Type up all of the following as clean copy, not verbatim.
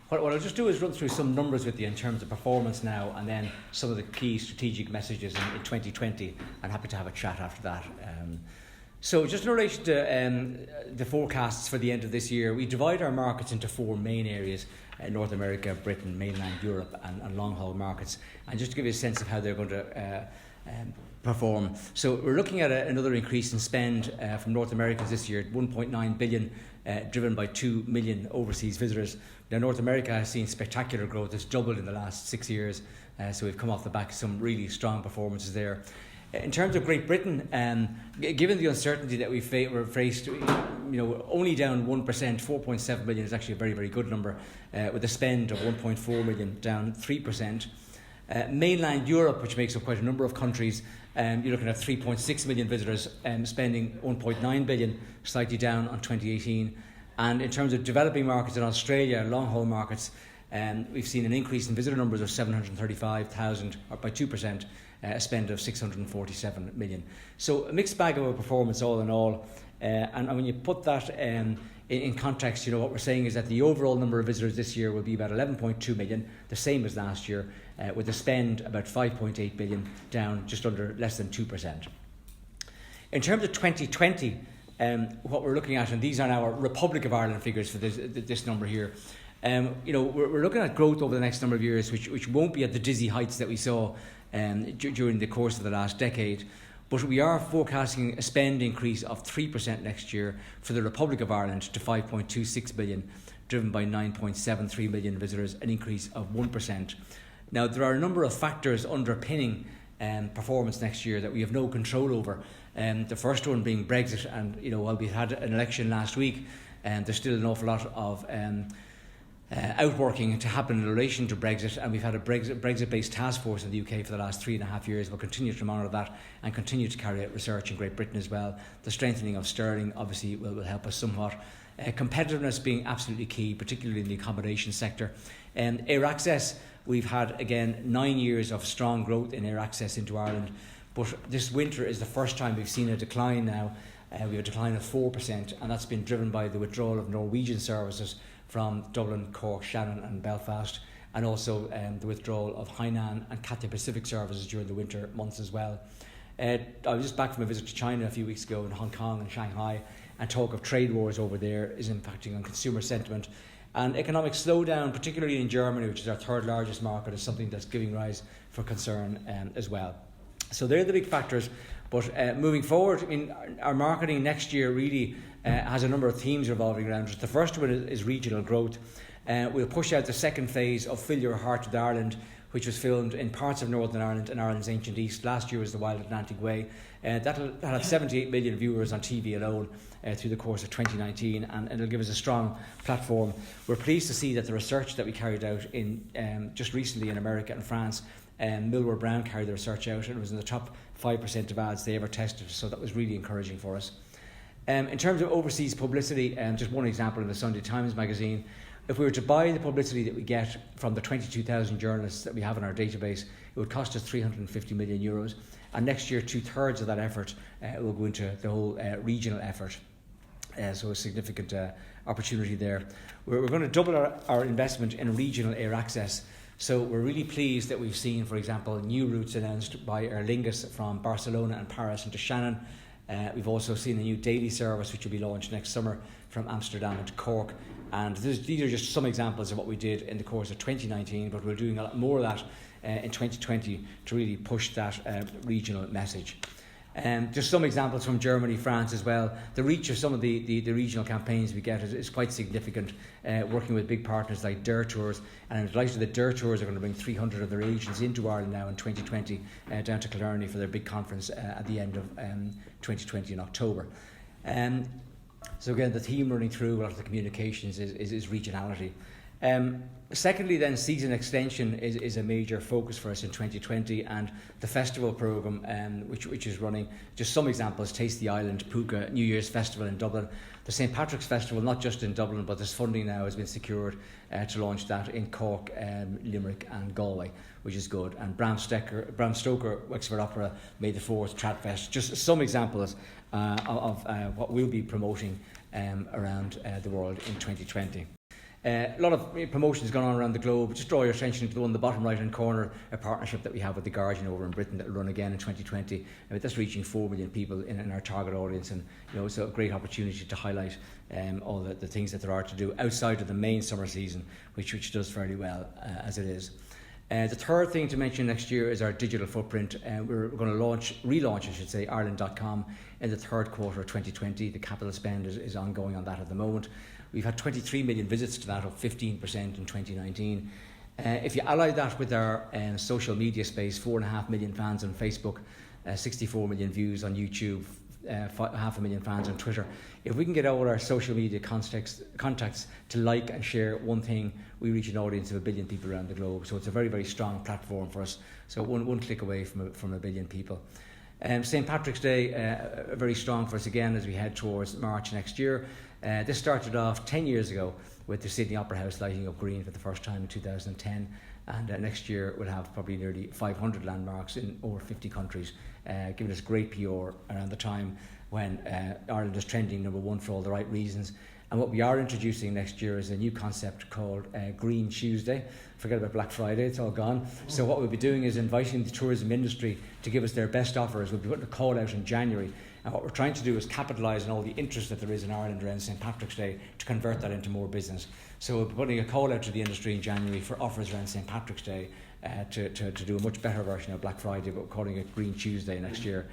What I'll just do is run through some numbers with you in terms of performance now, and then some of the key strategic messages in 2020. I'm happy to have a chat after that. So just in relation to the forecasts for the end of this year, we divide our markets into four main areas: North America, Britain, mainland Europe, and long-haul markets. And just to give you a sense of how they're going to perform. So we're looking at another increase in spend from North America this year, 1.9 billion, driven by 2 million overseas visitors. Now, North America has seen spectacular growth. It's doubled in the last 6 years. So we've come off the back of some really strong performances there. In terms of Great Britain, given the uncertainty that we're faced, only down 1%, 4.7 million is actually a very, very good number, with a spend of 1.4 million, down 3%. Mainland Europe, which makes up quite a number of countries, you're looking at 3.6 million visitors, spending 1.9 billion, slightly down on 2018. And in terms of developing markets in Australia, long-haul markets, we've seen an increase in visitor numbers of 735,000, or by 2%, a spend of 647 million. So a mixed bag of a performance all in all. And when you put that in context, what we're saying is that the overall number of visitors this year will be about 11.2 million, the same as last year, with a spend about 5.8 billion, down just under less than 2%. In terms of 2020, what we're looking at, and these are now our Republic of Ireland figures for this number here, we're looking at growth over the next number of years, which won't be at the dizzy heights that we saw during the course of the last decade. But we are forecasting a spend increase of 3% next year for the Republic of Ireland to 5.26 billion, driven by 9.73 million visitors, an increase of 1%. Now, there are a number of factors underpinning performance next year that we have no control over. The first one being Brexit, and while we had an election last week, there's still an awful lot of outworking to happen in relation to Brexit, and we've had a Brexit-based task force in the UK for the last 3.5 years. We'll continue to monitor that and continue to carry out research in Great Britain as well. The strengthening of sterling obviously will help us somewhat. Competitiveness being absolutely key, particularly in the accommodation sector. Air access, we've had again 9 years of strong growth in air access into Ireland, but this winter is the first time we've seen a decline now. We have a decline of 4%, and that's been driven by the withdrawal of Norwegian services from Dublin, Cork, Shannon and Belfast, and also the withdrawal of Hainan and Cathay Pacific services during the winter months as well. I was just back from a visit to China a few weeks ago in Hong Kong and Shanghai, and talk of trade wars over there is impacting on consumer sentiment. And economic slowdown, particularly in Germany, which is our third largest market, is something that's giving rise for concern as well. So they're the big factors. But moving forward, our marketing next year really has a number of themes revolving around it. The first one is regional growth. We'll push out the second phase of Fill Your Heart with Ireland, which was filmed in parts of Northern Ireland and Ireland's ancient east. Last year was the Wild Atlantic Way. That'll have 78 million viewers on TV alone through the course of 2019, and it'll give us a strong platform. We're pleased to see that the research that we carried out in just recently in America and France, Millward Brown carried the research out, and it was in the top 5% of ads they ever tested, so that was really encouraging for us. In terms of overseas publicity, just one example in the Sunday Times magazine, if we were to buy the publicity that we get from the 22,000 journalists that we have in our database, it would cost us 350 million euros, and next year 2/3 of that effort will go into the whole regional effort. So a significant opportunity there. We're going to double our investment in regional air access. So we're really pleased that we've seen, for example, new routes announced by Aer Lingus from Barcelona and Paris into Shannon. We've also seen a new daily service which will be launched next summer from Amsterdam into Cork. And these are just some examples of what we did in the course of 2019, but we're doing a lot more of that in 2020 to really push that regional message. Just some examples from Germany, France as well. The reach of some of the regional campaigns we get is quite significant, working with big partners like Der Tours, and I'm delighted that Der Tours are going to bring 300 of their agents into Ireland now in 2020, down to Killarney for their big conference at the end of 2020 in October. So again, the theme running through a lot of the communications is regionality. Secondly then, season extension is a major focus for us in 2020, and the festival programme which is running. Just some examples: Taste the Island, Puka, New Year's Festival in Dublin, the St Patrick's Festival, not just in Dublin, but there's funding now has been secured to launch that in Cork, Limerick and Galway, which is good. And Bram Stoker Wexford Opera, May the 4th, Tradfest, just some examples of what we'll be promoting around the world in 2020. A lot of promotions going on around the globe. Just draw your attention to the one in the bottom right hand corner, a partnership that we have with The Guardian over in Britain that will run again in 2020. That's reaching 4 million people in our target audience, and it's a great opportunity to highlight all the things that there are to do outside of the main summer season, which does fairly well as it is. The third thing to mention next year is our digital footprint. We're going to relaunch, islan.com in the third quarter of 2020. The capital spend is ongoing on that at the moment. We've had 23 million visits to that, up 15% in 2019. If you ally that with our social media space, 4.5 million fans on Facebook, 64 million views on YouTube, 500,000 fans on Twitter. If we can get all our social media contacts to like and share one thing, we reach an audience of 1 billion people around the globe. So it's a very, very strong platform for us. So one click away from 1 billion people. St. Patrick's Day, very strong for us again as we head towards March next year. This started off 10 years ago with the Sydney Opera House lighting up green for the first time in 2010. And next year we'll have probably nearly 500 landmarks in over 50 countries, giving us great PR around the time when Ireland is trending number one for all the right reasons. And what we are introducing next year is a new concept called Green Tuesday. Forget about Black Friday, it's all gone. So what we'll be doing is inviting the tourism industry to give us their best offers. We'll be putting a call out in January. And what we're trying to do is capitalise on all the interest that there is in Ireland around St. Patrick's Day to convert that into more business. So we'll be putting a call out to the industry in January for offers around St. Patrick's Day to do a much better version of Black Friday, but we're calling it Green Tuesday next year,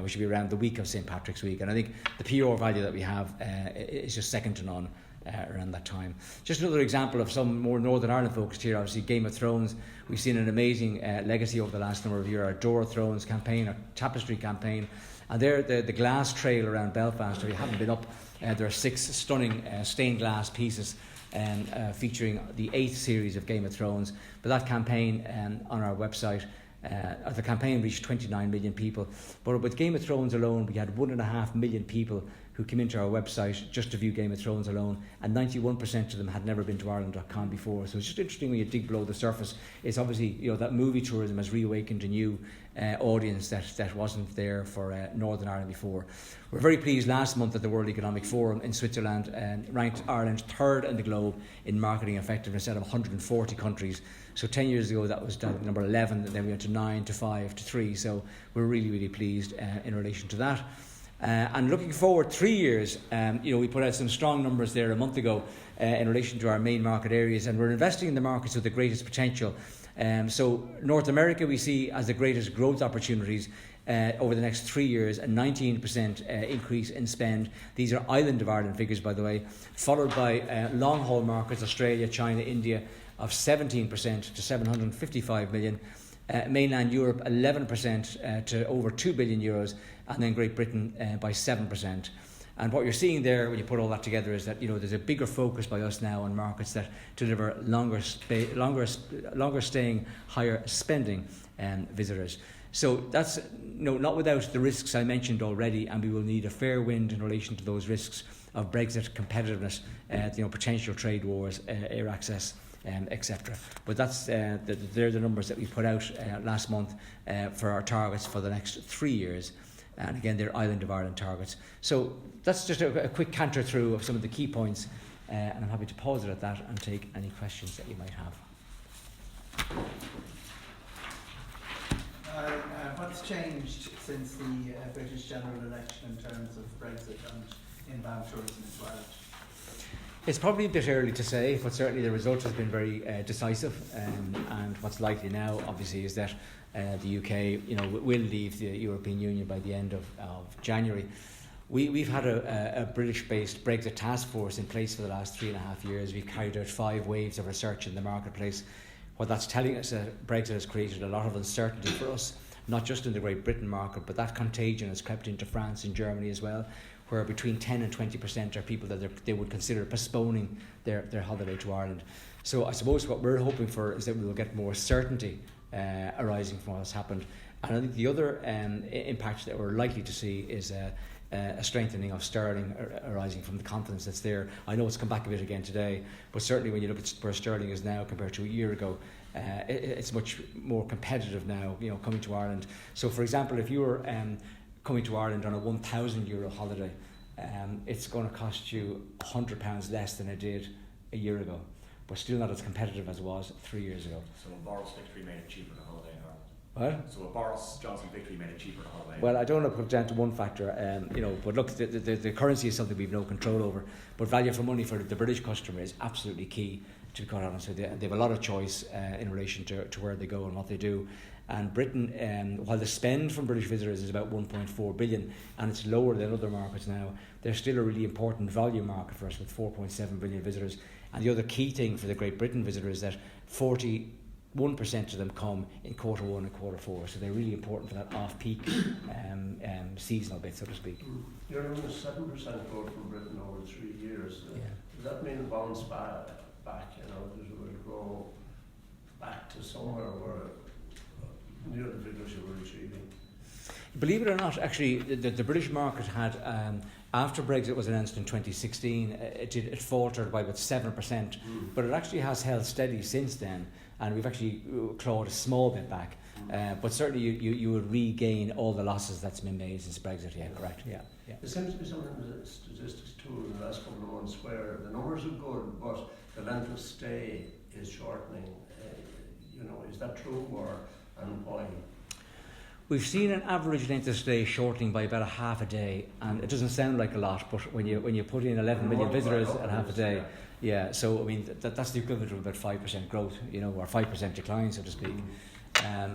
which will be around the week of St. Patrick's Week. And I think the PR value that we have is just second to none around that time. Just another example of some more Northern Ireland focused here, obviously Game of Thrones. We've seen an amazing legacy over the last number of years. Our Door of Thrones campaign, our Tapestry campaign, and there the glass trail around Belfast, if you haven't been up, there are 6 stunning stained glass pieces featuring the 8th series of Game of Thrones. But that campaign on our website, the campaign reached 29 million people. But with Game of Thrones alone, we had 1.5 million people who came into our website just to view Game of Thrones alone, and 91% of them had never been to Ireland.com before. So it's just interesting when you dig below the surface. It's obviously, that movie tourism has reawakened a new audience that wasn't there for Northern Ireland before. We're very pleased last month at the World Economic Forum in Switzerland ranked Ireland third in the globe in marketing effectiveness out of 140 countries. So 10 years ago that was down to number 11, and then we went to 9 to 5 to 3. So we're really, really pleased in relation to that. And looking forward 3 years, we put out some strong numbers there a month ago in relation to our main market areas, and we're investing in the markets with the greatest potential. So North America we see as the greatest growth opportunities over the next 3 years, a 19% increase in spend. These are island of Ireland figures, by the way, followed by long haul markets, Australia, China, India, of 17% to 755 million. Mainland Europe 11% to over 2 billion euros, and then Great Britain by 7%. And what you're seeing there when you put all that together is that there's a bigger focus by us now on markets that deliver longer staying, higher spending visitors. So that's not without the risks I mentioned already, and we will need a fair wind in relation to those risks of Brexit, competitiveness, potential trade wars, air access, etc. But that's they're the numbers that we put out last month for our targets for the next 3 years. And again, they're Island of Ireland targets. So that's just a quick canter through of some of the key points, and I'm happy to pause it at that and take any questions that you might have. What's changed since the British general election in terms of Brexit and inbound tourism into Ireland? It's probably a bit early to say, but certainly the result has been very decisive. And what's likely now, obviously, is that the UK, will leave the European Union by the end of January. We've had a British-based Brexit task force in place for the last 3.5 years. We've carried out 5 waves of research in the marketplace. What that's telling us is that Brexit has created a lot of uncertainty for us, not just in the Great Britain market, but that contagion has crept into France and Germany as well, where between 10 and 20% are people that they would consider postponing their holiday to Ireland. So I suppose what we're hoping for is that we will get more certainty arising from what's happened. And I think the other impact that we're likely to see is a strengthening of sterling arising from the confidence that's there. I know it's come back a bit again today, but certainly when you look at where sterling is now compared to a year ago, it's much more competitive now, coming to Ireland. So for example, if you were coming to Ireland on a €1,000 holiday, it's going to cost you £100 less than it did a year ago, but still not as competitive as it was 3 years ago. So a Boris victory made it cheaper to holiday in Ireland. What? So a Boris Johnson victory made it cheaper to holiday. Well, I don't want to put it down to one factor, but look, the currency is something we've no control over. But value for money for the British customer is absolutely key, to be quite honest with you. They have a lot of choice in relation to where they go and what they do. And Britain, while the spend from British visitors is about 1.4 billion, and it's lower than other markets now, they're still a really important value market for us with 4.7 billion visitors. And the other key thing for the Great Britain visitor is that 41% of them come in quarter 1 and quarter 4, so they're really important for that off-peak seasonal bit, so to speak. You're on a 7% growth from Britain over 3 years. Does that mean bounce back? Does it go back to somewhere where near the figures you were achieving? Believe it or not, actually, the British market had, after Brexit was announced in 2016, it faltered by about 7%, but it actually has held steady since then, and we've actually clawed a small bit back. But certainly you would regain all the losses that's been made since Brexit, correct, yeah. There seems to be some statistics too in the last couple of months where the numbers are good, but the length of stay is shortening. Is that true, and why? We've seen an average length of stay shortening by about a half a day, and it doesn't sound like a lot, but when you put in 11 million visitors at half a day, so I mean that's the equivalent of about 5% growth, or 5% decline, so to speak.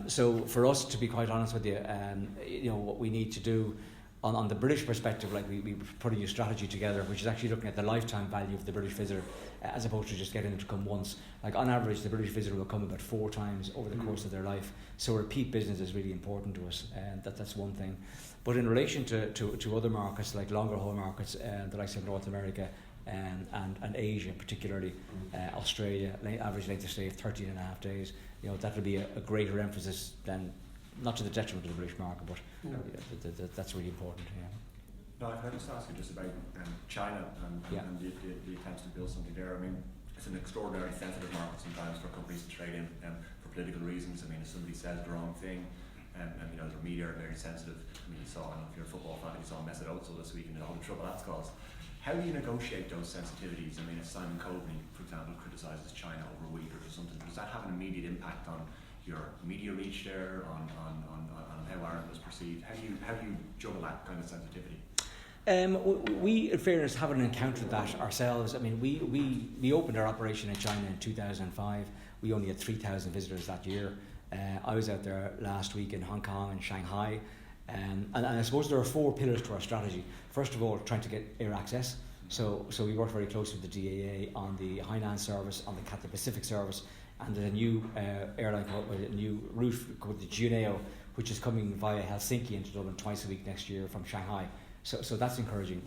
So for us, to be quite honest with you, what we need to do on the British perspective, like we put a new strategy together, which is actually looking at the lifetime value of the British visitor, as opposed to just getting them to come once. Like on average, the British visitor will come about 4 times over the course of their life. So repeat business is really important to us, and that's one thing. But in relation to other markets, like longer haul markets, the likes of North America and Asia, particularly Australia, average length of stay of 13 and a half days. That will be a greater emphasis than, not to the detriment of the British market, but that's really important. No, can I just ask you just about China and the attempts to build something there? I mean, it's an extraordinarily sensitive market sometimes for companies to trade in for political reasons. I mean, if somebody says the wrong thing, the media are very sensitive. I mean, if you're a football fan, you saw Mesut Ozil this week and all the trouble that's caused. How do you negotiate those sensitivities? I mean, if Simon Coveney, for example, criticises China over Uyghurs or something, does that have an immediate impact on your media reach there, on how Ireland is perceived? How do you juggle that kind of sensitivity? We, in fairness, haven't encountered that ourselves. I mean, we opened our operation in China in 2005. We only had 3,000 visitors that year. I was out there last week in Hong Kong and Shanghai. And I suppose there are 4 pillars to our strategy. First of all, trying to get air access. So we work very closely with the DAA on the Hainan service, on the Cathay Pacific service, and there's a new airline a new route called the Juneo, which is coming via Helsinki into Dublin twice a week next year from Shanghai. So that's encouraging.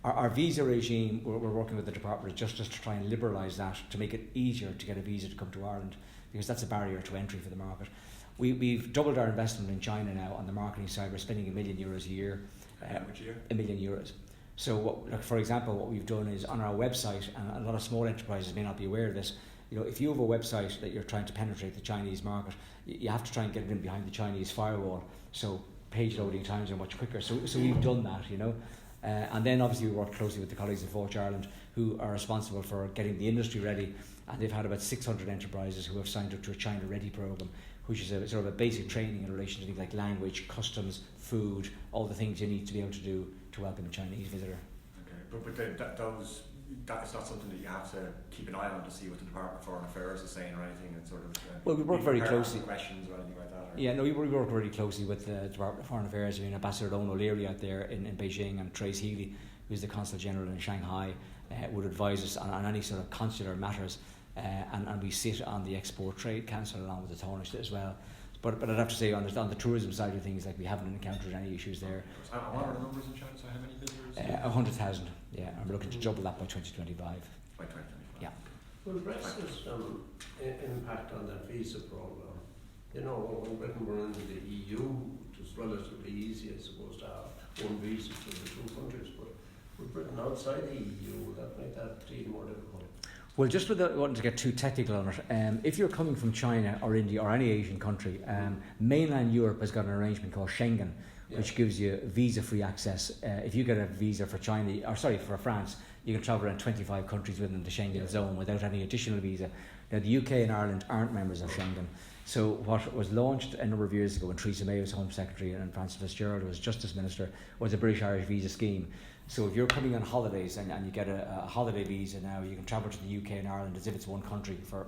Our visa regime, we're working with the Department of Justice to try and liberalise that, to make it easier to get a visa to come to Ireland, because that's a barrier to entry for the market. We've doubled our investment in China now on the marketing side. We're spending €1 million a year. Which year? €1 million. So, for example, what we've done is on our website, and a lot of small enterprises may not be aware of this, if you have a website that you're trying to penetrate the Chinese market, you have to try and get it in behind the Chinese firewall. So page loading times are much quicker. So we've done that, and then obviously we work closely with the colleagues in Forge Ireland, who are responsible for getting the industry ready, and they've had about 600 enterprises who have signed up to a China Ready program, which is a sort of a basic training in relation to things like language, customs, food, all the things you need to be able to do to welcome a Chinese visitor. Okay, but that is not something that you have to keep an eye on to see what the Department of Foreign Affairs is saying or anything, and sort of. Well, we work very closely. Questions or anything like that. Or? Yeah, no, we work very closely with the Department of Foreign Affairs. I mean, Ambassador Owen O'Leary out there in Beijing, and Trace Healy, who's the Consul General in Shanghai, would advise us on any sort of consular matters. And we sit on the Export Trade Council along with the Taoiseach as well. But I'd have to say on the tourism side of things, like, we haven't encountered any issues there. What are the numbers in China? So how many visitors? 100,000. Yeah, and we're looking to double that by 2025. By 2025. Yeah. Will Brexit's impact on that visa program? When Britain were in the EU, it was relatively easy, I suppose, to have one visa for the 2 countries. But with Britain outside the EU, will that make that even more difficult? Well, just without wanting to get too technical on it, if you're coming from China or India or any Asian country, mainland Europe has got an arrangement called Schengen, which gives you visa-free access. If you get a visa for for France, you can travel around 25 countries within the Schengen zone without any additional visa. Now the UK and Ireland aren't members of Schengen. So what was launched a number of years ago when Theresa May was Home Secretary and Francis Fitzgerald was Justice Minister was a British-Irish visa scheme. So if you're coming on holidays and you get a holiday visa now, you can travel to the UK and Ireland as if it's one country for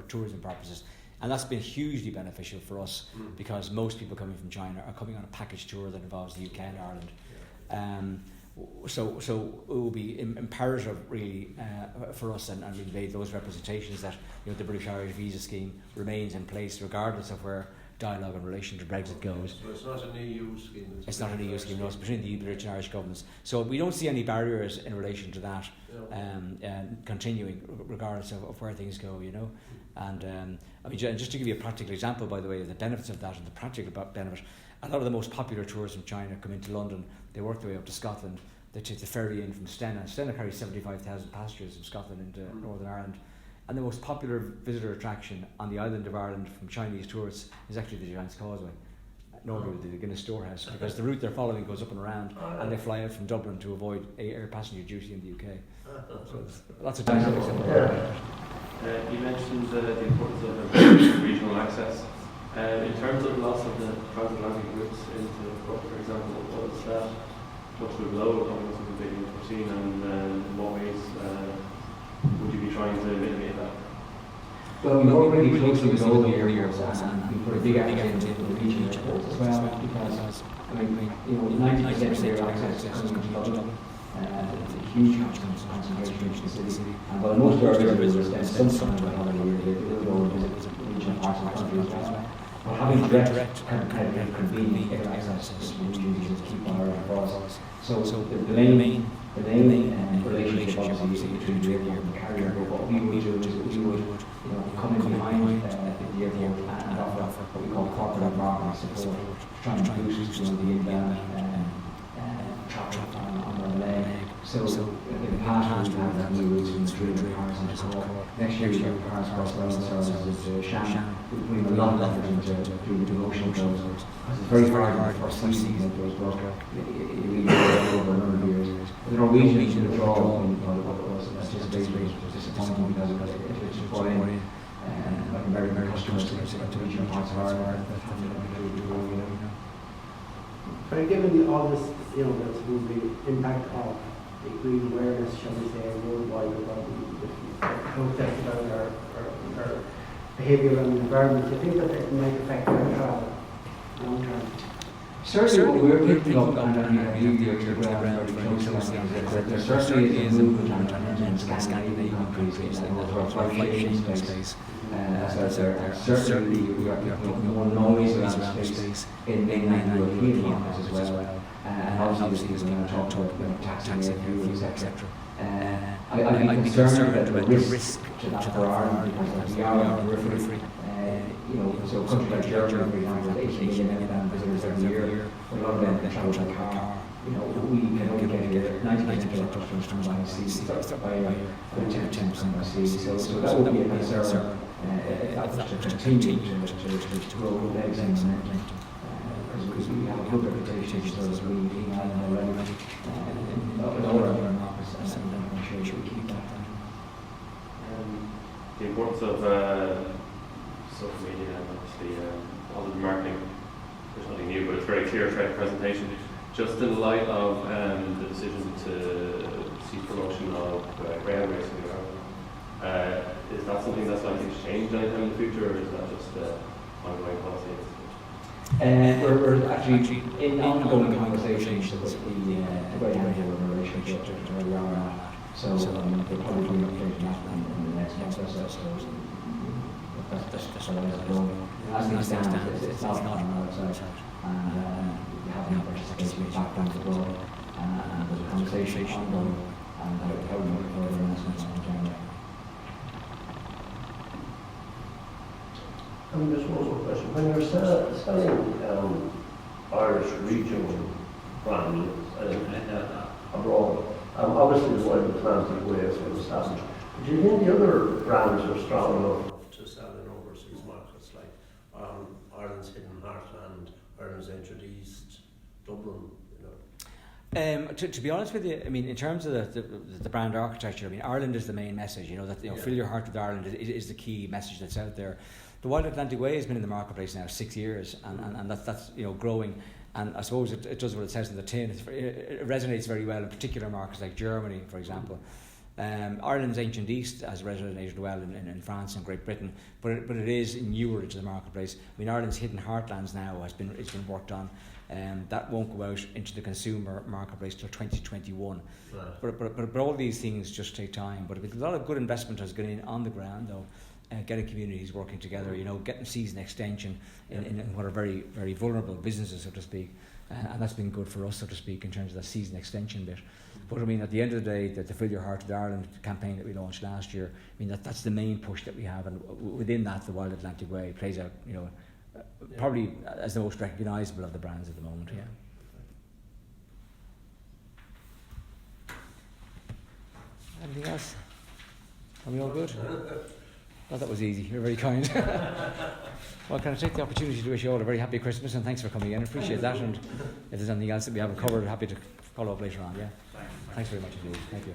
tourism purposes. And that's been hugely beneficial for us because most people coming from China are coming on a package tour that involves the UK and Ireland. So it will be imperative really for us, and we've made those representations that the British Irish visa scheme remains in place regardless of where dialogue in relation to Brexit goes. So it's not an EU scheme. It's not an EU scheme. No, it's between the British and Irish governments. So we don't see any barriers in relation to that continuing regardless of where things go. And I mean, just to give you a practical example, by the way, of the benefits of that and the practical benefit. A lot of the most popular tours from China come into London. They work their way up to Scotland. They take the ferry in from Stena. Stena carries 75,000 passengers from Scotland into Northern Ireland. And the most popular visitor attraction on the island of Ireland from Chinese tourists is actually the Giant's Causeway. Normally with the Guinness Storehouse, because the route they're following goes up and around, and they fly out from Dublin to avoid air passenger duty in the UK. So there's lots of dynamics in there. You mentioned the importance of regional access. In terms of loss of the transatlantic routes into Cork, for example, was that much of a blow coming to the big unforeseen, and in what ways would you be trying to mitigate that? Well, we work really closely with all the airports, and we put a big accent into the regional airports as well, because 90% of air access is coming from Dublin. It's a huge concentration in the city. And while most of our visitors spend some time on the holiday, they will go and visit regional parts of the country as well. But having direct and convenient air access to the region is a key priority for us. So the main relationship obviously between the airport and the carrier, but what we would do is we would come in behind the airport and offer what we call corporate marketing support, trying to boost the inbound traffic on the leg. So in the past we've had new routes in the cars into Cork. Next year we have cars across the island services to Shannon. We have a lot of effort into doing the promotion of those. It's very hard for us to see that those work. It really goes over a number of years. The Norwegian withdrawal was anticipated, was disappointing because it just brought in very, very customers to regional parts of Ireland. But given all this, that's the impact of the green awareness, shall we say, worldwide about the protest about our behaviour and environment, do you think that it might affect our travel long term? Certainly what we're picking up, and you're ground very closely, is that there certainly is a movement on Scandinavian countries and also our flight space. Certainly we are picking up more noise around space in mainland European markets as well. And obviously we're going to talk about taxing air fuel, etc. I'd be concerned about the risk to that for Ireland, because we are on the periphery. So a country like Germany, for example, has 80 million inbound visitors every year. A lot of them travel by car. We can only get here 90% of our customers from by sea, by 10% by sea. So that would be a concern if that was to continue to grow legs and momentum. Because we have a good reputation as we being already in all our markets, and I'm sure we should keep that. The importance of social media and obviously positive marketing, there's nothing new, but it's very clear throughout the presentation. Just in light of the decision to see promotion of rail racing in Ireland, is that something that's likely to change anytime in the future, or is that just ongoing policy? We're actually in ongoing conversations with the very handful relationship to where we are at. So we'll probably be updating that in the next month or so. That's where it's going. As things stand, it's not on our website. And we have an participation background to grow. And there's a conversation ongoing. And how we make further announcements on January. Just one more question. When you're selling Irish regional brands abroad, obviously there's one Atlantic way as well established. Do you think the other brands are strong enough to sell in overseas markets like Ireland's Hidden Heartland, Ireland's Entered East, Dublin? To be honest with you, I mean, in terms of the brand architecture, I mean, Ireland is the main message. That fill your heart with Ireland is the key message that's out there. The Wild Atlantic Way has been in the marketplace now 6 years, and that's growing. And I suppose it does what it says in the tin. It resonates very well in particular markets like Germany, for example. Ireland's Ancient East has resonated well in France and Great Britain, but it is newer into the marketplace. I mean, Ireland's Hidden Heartlands now it's been worked on. That won't go out into the consumer marketplace till 2021. Right. But all these things just take time. But a lot of good investment has gone in on the ground, though. Getting communities working together, getting season extension in what are very, very vulnerable businesses, so to speak. And that's been good for us, so to speak, in terms of the season extension bit. But I mean, at the end of the day, the Fill Your Heart with Ireland campaign that we launched last year, I mean, that's the main push that we have. And within that, the Wild Atlantic Way plays out, probably as the most recognisable of the brands at the moment, yeah. Anything else? Are we all good? Well, that was easy. You're very kind. Well, can I take the opportunity to wish you all a very happy Christmas, and thanks for coming in. I appreciate that. And if there's anything else that we haven't covered, happy to follow up later on. Yeah. Thanks very much indeed. Thank you.